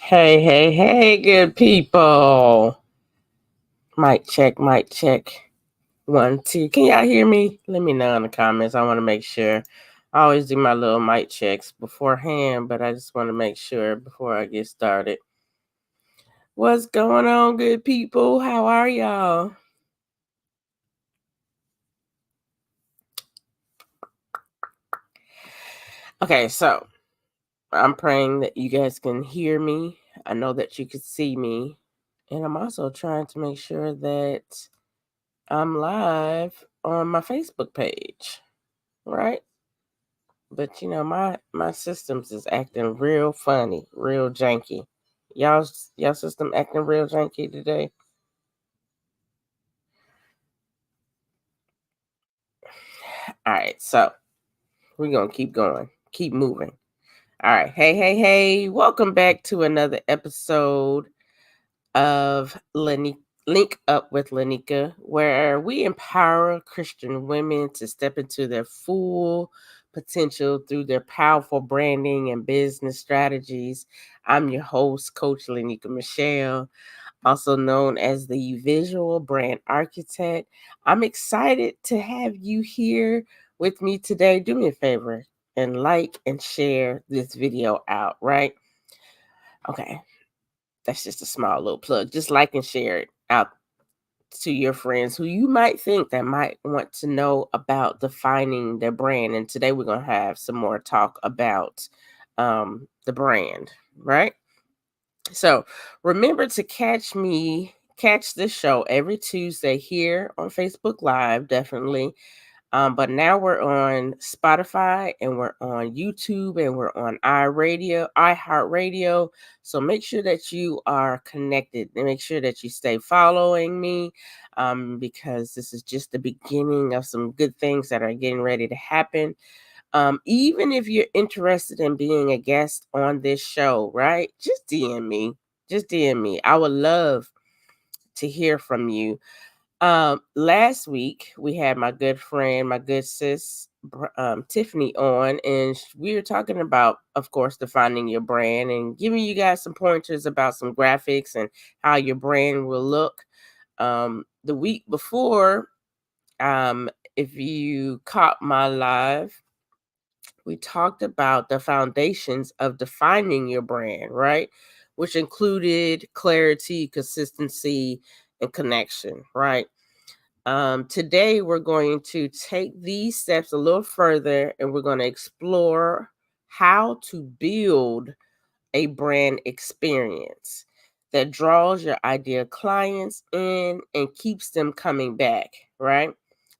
Hey, good people. Mic check. 1, 2. Can y'all hear me? Let me know in the comments. I want to make sure. I always do my little mic checks beforehand, but I just want to make sure before I get started. What's going on, good people? How are y'all? Okay, so I'm praying that you guys can hear me. I know that you can see me. And I'm also trying to make sure that I'm live on my Facebook page, right? But my systems is acting real funny, real janky. Y'all system acting real janky today. All right, so we're gonna keep going, keep moving. All right, hey, welcome back to another episode of Link Up with Lineka, where we empower Christian women to step into their full potential through their powerful branding and business strategies. I'm your host, Coach Lineka Michelle, also known as the Visual Brand Architect. I'm excited to have you here with me today. Do me a favor and like and share this video out, right? Okay. That's just a small little plug. Just like and share it out to your friends who you might think that might want to know about defining their brand. And today we're going to have some more talk about the brand, right? So remember to catch this show every Tuesday here on Facebook Live, definitely. But now we're on Spotify and we're on YouTube and we're on iHeartRadio. So make sure that you are connected and make sure that you stay following me because this is just the beginning of some good things that are getting ready to happen. Even if you're interested in being a guest on this show, right? Just DM me. Just DM me. I would love to hear from you. Last week we had my good friend, my good sis, Tiffany on, and we were talking about, of course, defining your brand and giving you guys some pointers about some graphics and how your brand will look. The week before, if you caught my live, we talked about the foundations of defining your brand, right? Which included clarity, consistency, and connection, right? Today, we're going to take these steps a little further and we're going to explore how to build a brand experience that draws your ideal clients in and keeps them coming back, right?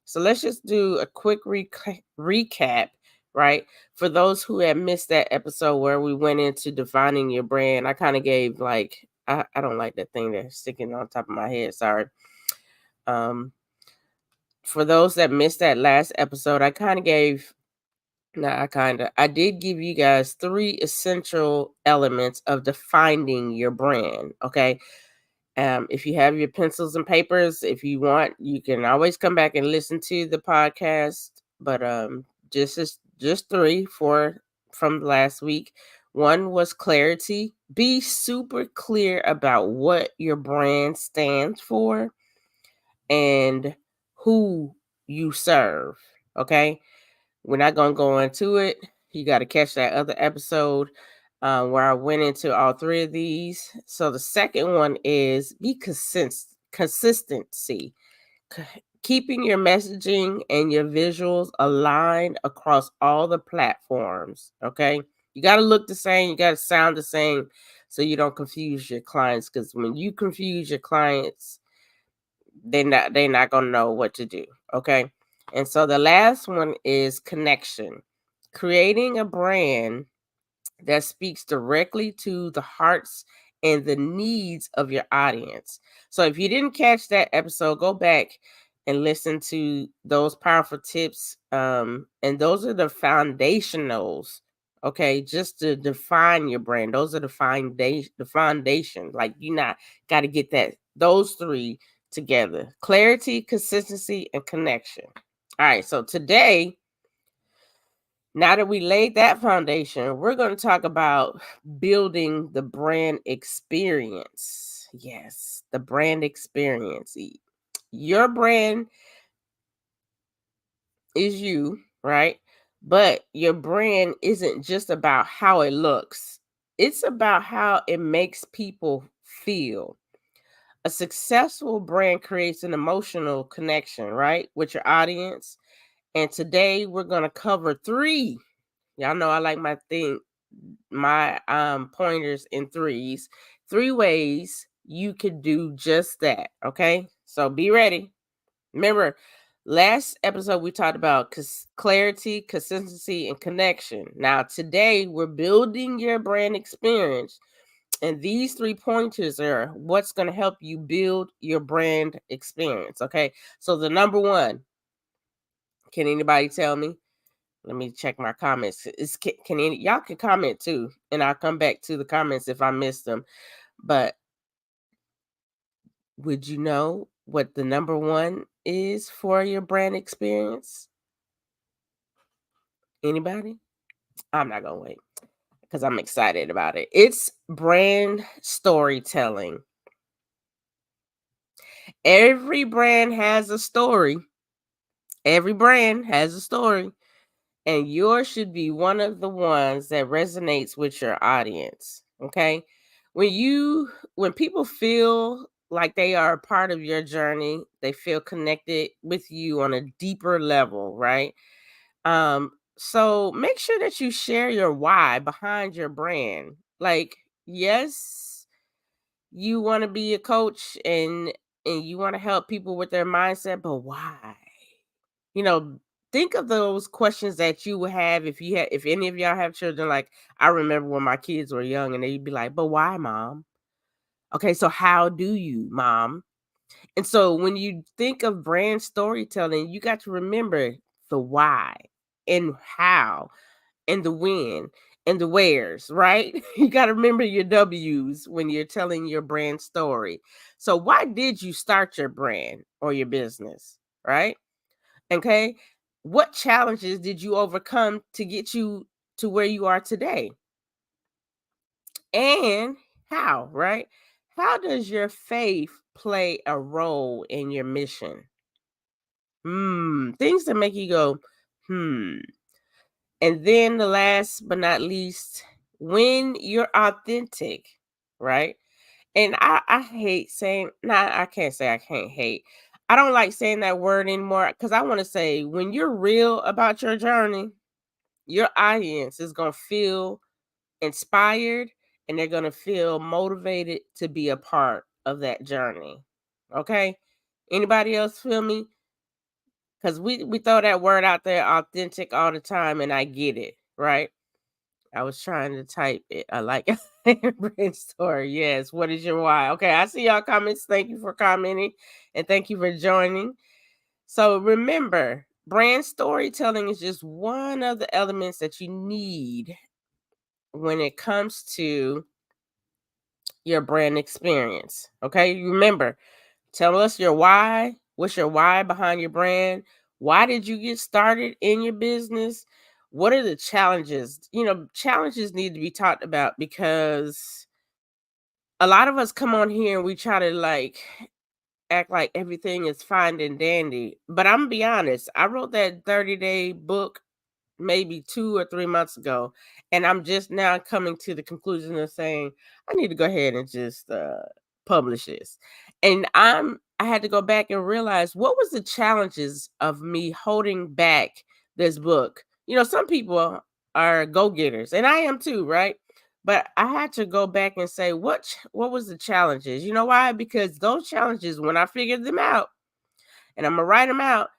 So let's just do a quick recap, right? For those who have missed that episode where we went into defining your brand, I kind of gave like I don't like that thing that's sticking on top of my head. Sorry. Um, for those that missed that last episode, I kind of gave. Nah, I did give you guys three essential elements of defining your brand. Okay. If you have your pencils and papers, if you want, you can always come back and listen to the podcast. But just three, four from last week. One was clarity. Be super clear about what your brand stands for and who you serve. Okay, we're not gonna go into it. You got to catch that other episode where I went into all three of these. So the second one is be consistency. Keeping your messaging and your visuals aligned across all the platforms. Okay, you got to look the same, you got to sound the same, so you don't confuse your clients. Because when you confuse your clients, they're not gonna know what to do. Okay, and so the last one is connection. Creating a brand that speaks directly to the hearts and the needs of your audience. So if you didn't catch that episode, go back and listen to those powerful tips. And those are the foundationals. Okay, just to define your brand. Those are the foundation. The foundation. Like you not got to get those three together: clarity, consistency, and connection. All right. So today, now that we laid that foundation, we're going to talk about building the brand experience. Yes, the brand experience. Your brand is you, right? But your brand isn't just about how it looks, it's about how it makes people feel. A successful brand creates an emotional connection, right, with your audience. And today we're going to cover three. Y'all know I like my pointers in threes. Three ways you could do just that. Okay. So be ready. Remember, last episode we talked about clarity, consistency, and connection. Now, today we're building your brand experience. And these three pointers are what's going to help you build your brand experience. Okay. So the number one, can anybody tell me? Let me check my comments. Y'all can comment too, and I'll come back to the comments if I missed them. But would you know what the number one is for your brand experience? Anybody? I'm not gonna wait because I'm excited about it. It's brand storytelling. Every brand has a story. Every brand has a story. And yours should be one of the ones that resonates with your audience. Okay. When people feel like they are a part of your journey, they feel connected with you on a deeper level, right? So make sure that you share your why behind your brand. Like, yes, you want to be a coach and you want to help people with their mindset, but why? You know, think of those questions that you would have if any of y'all have children. Like I remember when my kids were young and they'd be like, but why, mom? Okay, so how do you, mom? And so when you think of brand storytelling, you got to remember the why and how and the when and the wheres, right? You got to remember your W's when you're telling your brand story. So why did you start your brand or your business, right? Okay. What challenges did you overcome to get you to where you are today? And how, right? How does your faith play a role in your mission? Things that make you go, hmm. And then the last but not least, when you're authentic, right? And I hate saying, I can't say I can't hate. I don't like saying that word anymore because I want to say when you're real about your journey, your audience is going to feel inspired and they're going to feel motivated to be a part of that journey. Okay? Anybody else feel me? Because we throw that word out there, authentic, all the time, and I get it, right? I was trying to type it. I like brand story. Yes. What is your why? Okay, I see y'all comments. Thank you for commenting and thank you for joining. So remember, brand storytelling is just one of the elements that you need when it comes to your brand experience. Okay, remember, tell us your why. What's your why behind your brand? Why did you get started in your business? What are the challenges? Challenges need to be talked about because a lot of us come on here and we try to act like everything is fine and dandy. But I'm gonna be honest, I wrote that 30-day book maybe 2 or 3 months ago, and I'm just now coming to the conclusion of saying, "I need to go ahead and just, publish this." And I had to go back and realize what was the challenges of me holding back this book. Some people are go-getters, and I am too, right? But I had to go back and say, what was the challenges? You know why? Because those challenges, when I figured them out, and Imma write them out,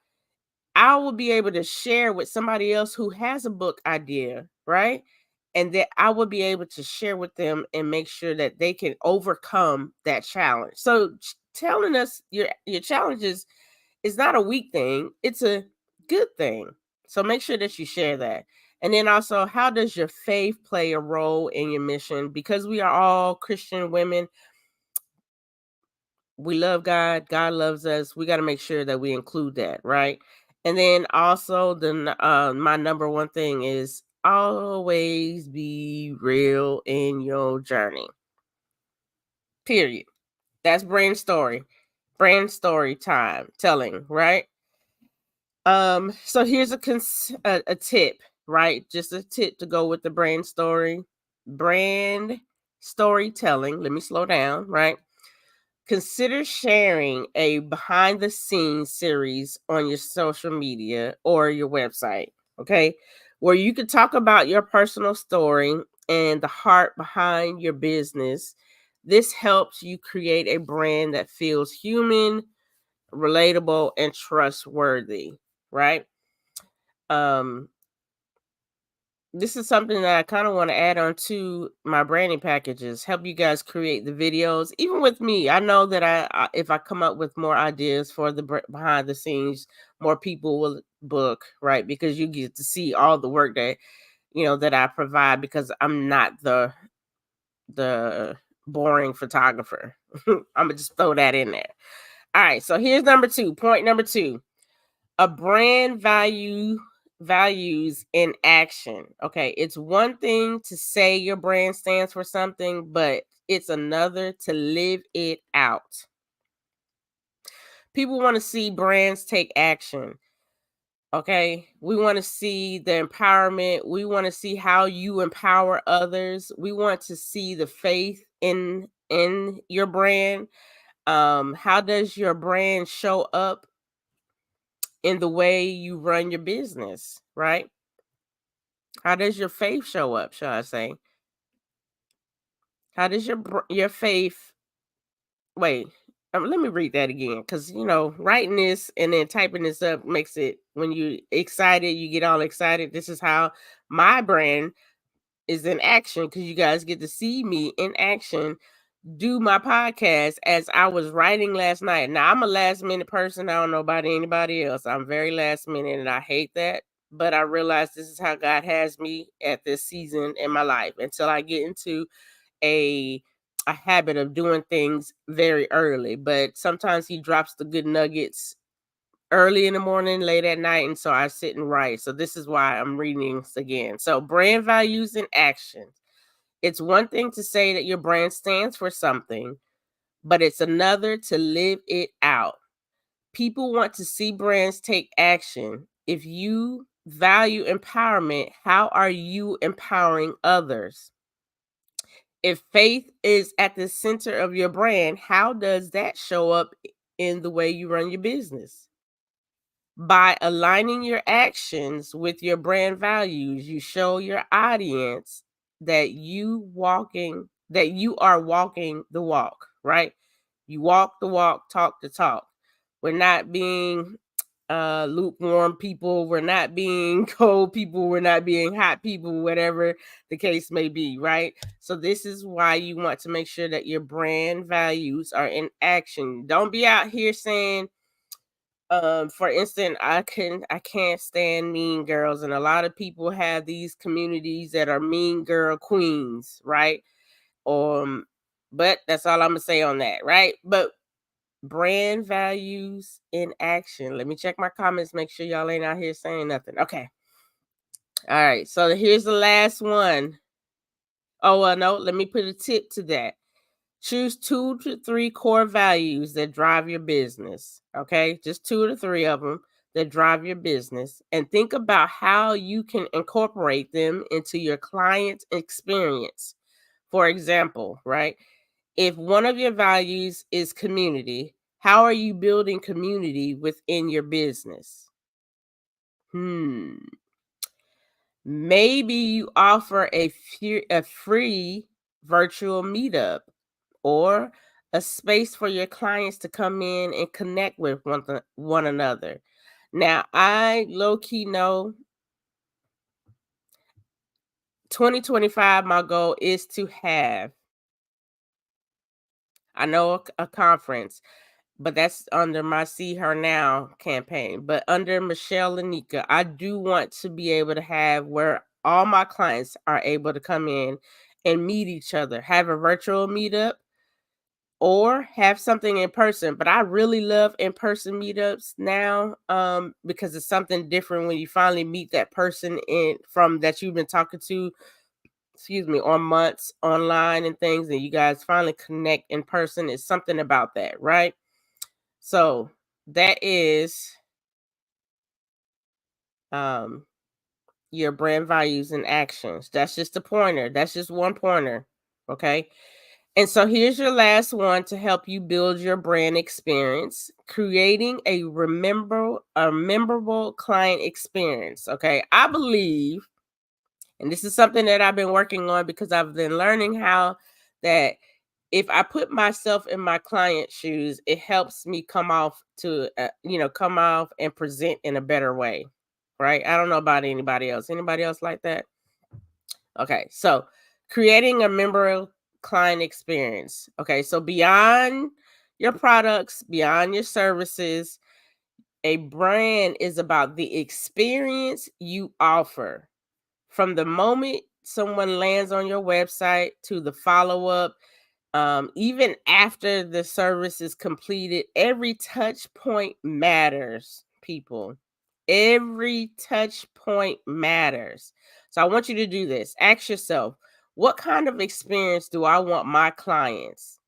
I will be able to share with somebody else who has a book idea, right? And that I will be able to share with them and make sure that they can overcome that challenge. So telling us your challenges is not a weak thing, it's a good thing. So make sure that you share that. And then also, how does your faith play a role in your mission? Because we are all Christian women, we love God, God loves us. We got to make sure that we include that, right? And then also my number one thing is always be real in your journey. Period. That's brand story time telling, right? So here's a tip, right? Just a tip to go with the brand storytelling. Let me slow down, right? Consider sharing a behind the scenes series on your social media or your website, okay? Where you can talk about your personal story and the heart behind your business. This helps you create a brand that feels human, relatable, and trustworthy, right? Um, this is something that I kind of want to add on to my branding packages, help you guys create the videos. Even with me, I know that if I come up with more ideas for the behind the scenes, more people will book, right? Because you get to see all the work that I provide because I'm not the boring photographer. I'm gonna just throw that in there. All right, so here's number 2. Point number 2. A brand values in action. Okay, it's one thing to say your brand stands for something, but it's another to live it out. People want to see brands take action. Okay, we want to see the empowerment. We want to see how you empower others. We want to see the faith in your brand. How does your brand show up in the way you run your business, right? How does your faith show up, shall I say? How does your faith wait, let me read that again because writing this and then typing this up makes it when you excited, you get all excited. This is how my brand is in action because you guys get to see me in action do my podcast as I was writing last night. Now I'm a last minute person. I don't know about anybody else. I'm very last minute and I hate that. But I realize this is how God has me at this season in my life until I get into a a habit of doing things very early. But sometimes he drops the good nuggets early in the morning, late at night, and so I sit and write. So this is why I'm reading this again. So brand values and actions. It's one thing to say that your brand stands for something, but it's another to live it out. People want to see brands take action. If you value empowerment, how are you empowering others? If faith is at the center of your brand, how does that show up in the way you run your business? By aligning your actions with your brand values, you show your audience that you are walking the walk, right? You walk the walk, talk the talk. We're not being lukewarm people. We're not being cold people. We're not being hot people, whatever the case may be, right? So this is why you want to make sure that your brand values are in action. Don't be out here saying, for instance, I can't stand mean girls, and a lot of people have these communities that are mean girl queens, right? But that's all I'm gonna say on that, right? But brand values in action. Let me check my comments, make sure y'all ain't out here saying nothing. Okay. All right. So here's the last one. Oh, well, no, let me put a tip to that. Choose 2 to 3 core values that drive your business. Okay. Just 2 to 3 of them that drive your business. And think about how you can incorporate them into your client's experience. For example, right? If one of your values is community, how are you building community within your business? Maybe you offer a free virtual meetup or a space for your clients to come in and connect with one another. Now, I low key know 2025, my goal is to have, I know a conference, but that's under my See Her Now campaign. But under Michelle Lineka, I do want to be able to have where all my clients are able to come in and meet each other, have a virtual meetup or have something in person. But I really love in-person meetups now, because it's something different when you finally meet that person in from that you've been talking to, excuse me, on months online and things, and you guys finally connect in person. It's something about that, right? So that is um your brand values and actions. That's just a pointer. That's just one pointer. Okay. And so here's your last one to help you build your brand experience, creating a memorable client experience. Okay. I believe, and this is something that I've been working on because I've been learning how that if I put myself in my client's shoes, it helps me come off and present in a better way, right? I don't know about anybody else. Anybody else like that? Okay, so creating a memorable client experience. Okay, so beyond your products, beyond your services, a brand is about the experience you offer. From the moment someone lands on your website to the follow up, even after the service is completed, every touch point matters, people. Every touch point matters. So I want you to do this. Ask yourself, what kind of experience do I want my clients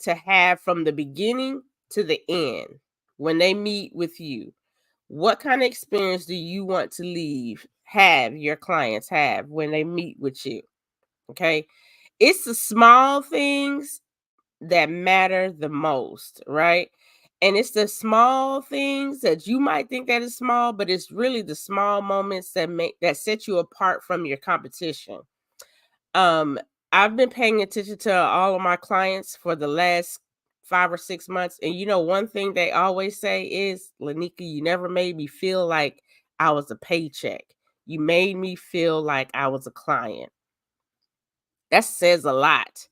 to have from the beginning to the end when they meet with you? What kind of experience do you want to have your clients have when they meet with you? Okay. It's the small things that matter the most, right? And it's the small things that you might think that is small, but it's really the small moments that set you apart from your competition. Um, I've been paying attention to all of my clients for the last 5 or 6 months, and one thing they always say is, "Lanika, you never made me feel like I was a paycheck. You made me feel like I was a client." That says a lot.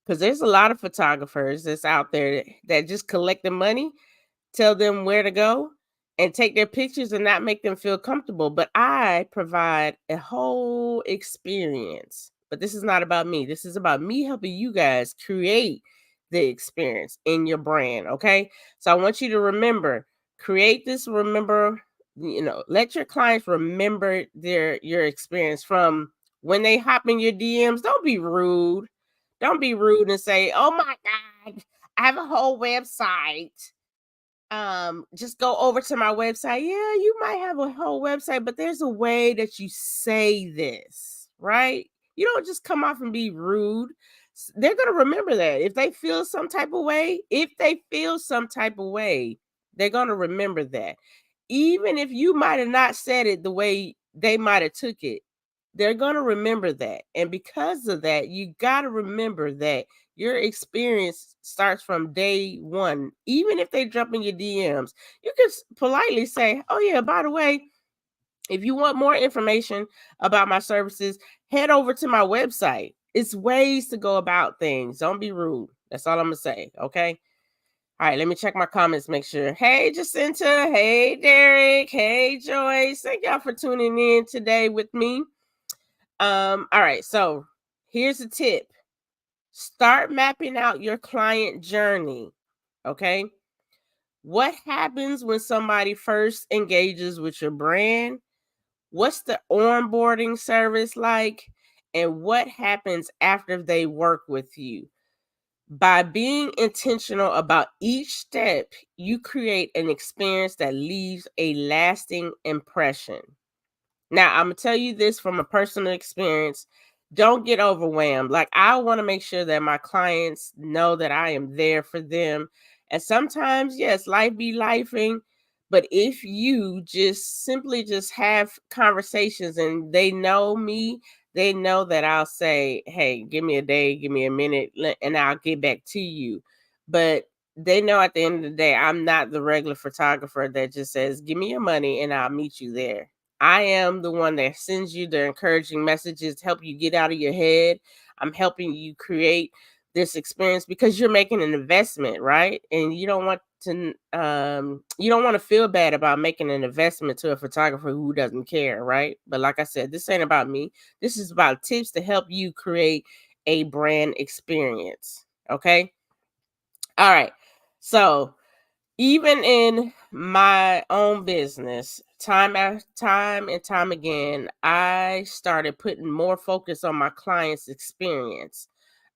'Cause there's a lot of photographers that's out there that just collect the money, tell them where to go, and take their pictures and not make them feel comfortable, but I provide a whole experience. But this is not about me. This is about me helping you guys create the experience in your brand, okay? So I want you to create this let your clients remember your experience from when they hop in your DMs. Don't be rude. Don't be rude and say, "Oh my God, I have a whole website. Just go over to my website." Yeah, you might have a whole website, but there's a way that you say this, right? You don't just come off and be rude. They're gonna remember that. If they feel some type of way, they're gonna remember that. Even if you might have not said it the way they might have took it, they're going to remember that. And because of that, you got to remember that Your experience starts from day one. Even if they jump in your DMs, you can politely say, "Oh yeah, by the way, if you want more information about my services, head over to my website." It's ways to go about things. Don't be rude. That's all I'm gonna say. Okay. All right, let me check my comments, make sure. Hey, Jacinta. Hey, Derek. Hey, Joyce. Thank y'all for tuning in today with me. All right, so here's a tip. Start mapping out your client journey. Okay. What happens when somebody first engages with your brand? What's the onboarding service like? And what happens after they work with you? By being intentional about each step, you create an experience that leaves a lasting impression. Now, I'm gonna tell you this from a personal experience. Don't get overwhelmed. Like, I want to make sure that my clients know that I am there for them. And sometimes, yes, life be lifing. But if you just simply just have conversations and they know me, they know that I'll say, "Hey, give me a day, give me a minute, and I'll get back to you." But they know at the end of the day, I'm not the regular photographer that just says, "Give me your money and I'll meet you there." I am the one that sends you the encouraging messages to help you get out of your head. I'm helping you create this experience because you're making an investment, right? And you don't want to feel bad about making an investment to a photographer who doesn't care, right? But like I said, this ain't about me. This is about tips to help you create a brand experience. Okay? All right. So, even in my own business, time after time and time again, I started putting more focus on my client's experience.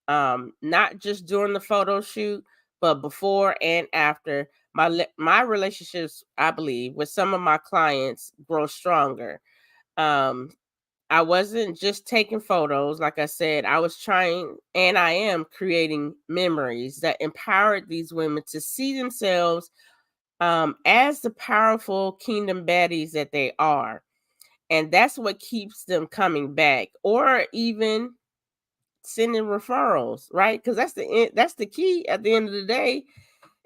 Not just during the photo shoot, but before and after. My relationships, I believe, with some of my clients grow stronger. Um, I wasn't just taking photos, like I said, I was trying and I am creating memories that empowered these women to see themselves as the powerful kingdom baddies that they are. And that's what keeps them coming back or even sending referrals, right? Because that's the key at the end of the day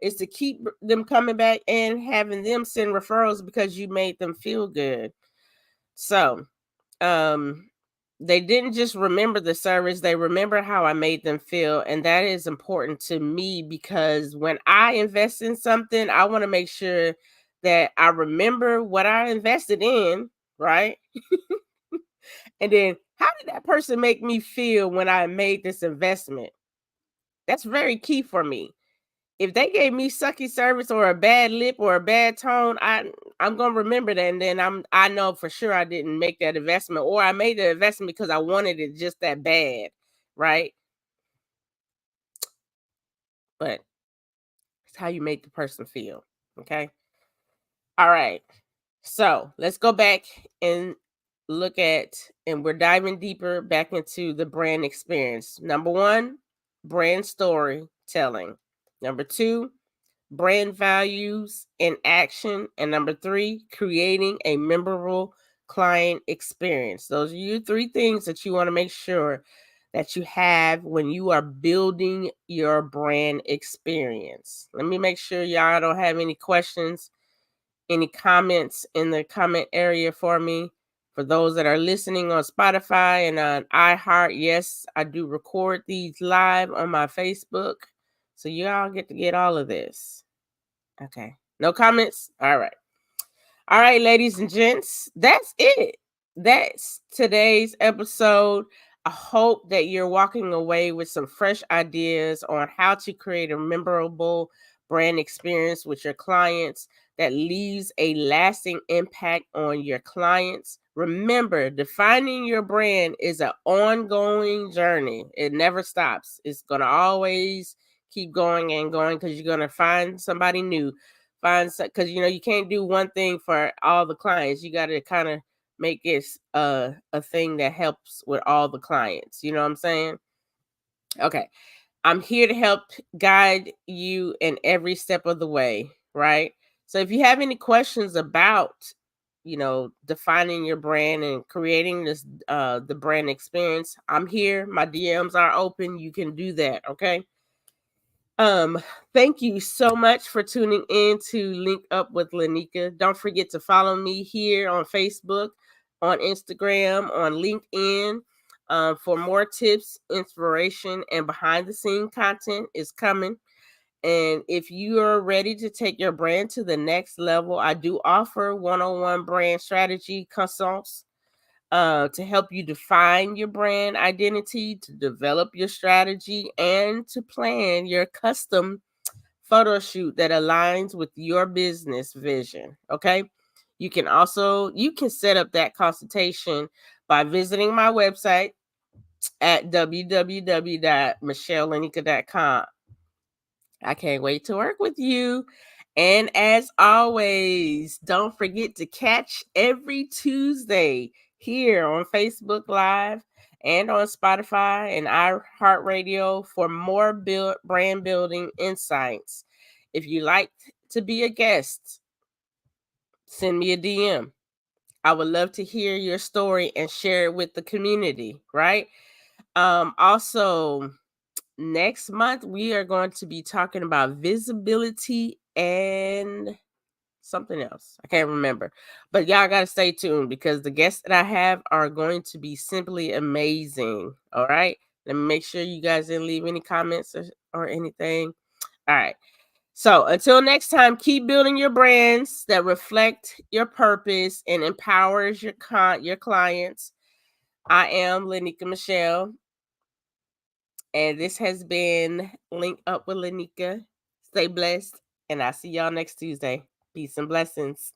is to keep them coming back and having them send referrals because you made them feel good. So, um they didn't just remember the service, they remember how I made them feel. And that is important to me because when I invest in something, I want to make sure that I remember what I invested in, right? And then how did that person make me feel when I made this investment? That's very key for me. If they gave me sucky service or a bad lip or a bad tone, I'm gonna remember that, and then I know for sure I didn't make that investment, or I made the investment because I wanted it just that bad, right? But it's how you make the person feel. Okay. All right. So let's go back and look at, and we're diving deeper back into the brand experience. Number one, brand storytelling. Number two, brand values in action. And number three, creating a memorable client experience. Those are your three things that you want to make sure that you have when you are building your brand experience. Let me make sure y'all don't have any questions, any comments in the comment area for me. For those that are listening on Spotify and on iHeart, yes, I do record these live on my Facebook. So y'all get to get all of this. Okay. No comments? All right. All right, ladies and gents, that's it. That's today's episode. I hope that you're walking away with some fresh ideas on how to create a memorable brand experience with your clients that leaves a lasting impact on your clients. Remember, defining your brand is an ongoing journey. It never stops. It's going to always keep going and going because you're going to find somebody new, because you can't do one thing for all the clients. You got to kind of make it a thing that helps with all the clients. You know what I'm saying? Okay. I'm here to help guide you in every step of the way, right? So if you have any questions about defining your brand and creating this the brand experience, I'm here. My DMs are open. You can do that. Okay. Um, Thank you so much for tuning in to Link Up with Lineka. Don't forget to follow me here on Facebook, on Instagram, on LinkedIn. For more tips, inspiration, and behind the scene content is coming. And if you are ready to take your brand to the next level, I do offer one-on-one brand strategy consults to help you define your brand identity, to develop your strategy, and to plan your custom photo shoot that aligns with your business vision. Okay. You can set up that consultation by visiting my website at www.michellelenica.com. I can't wait to work with you. And as always, don't forget to catch every Tuesday here on Facebook Live and on Spotify and iHeartRadio for more brand building insights. If you like to be a guest, send me a DM. I would love to hear your story and share it with the community, right? Also, next month, we are going to be talking about visibility and something else. I can't remember. But y'all got to stay tuned because the guests that I have are going to be simply amazing. All right. Let me make sure you guys didn't leave any comments or anything. All right. So until next time, keep building your brands that reflect your purpose and empowers your clients. I am Lineka Michelle. And this has been Link Up with Lineka. Stay blessed, and I'll see y'all next Tuesday. Peace and blessings.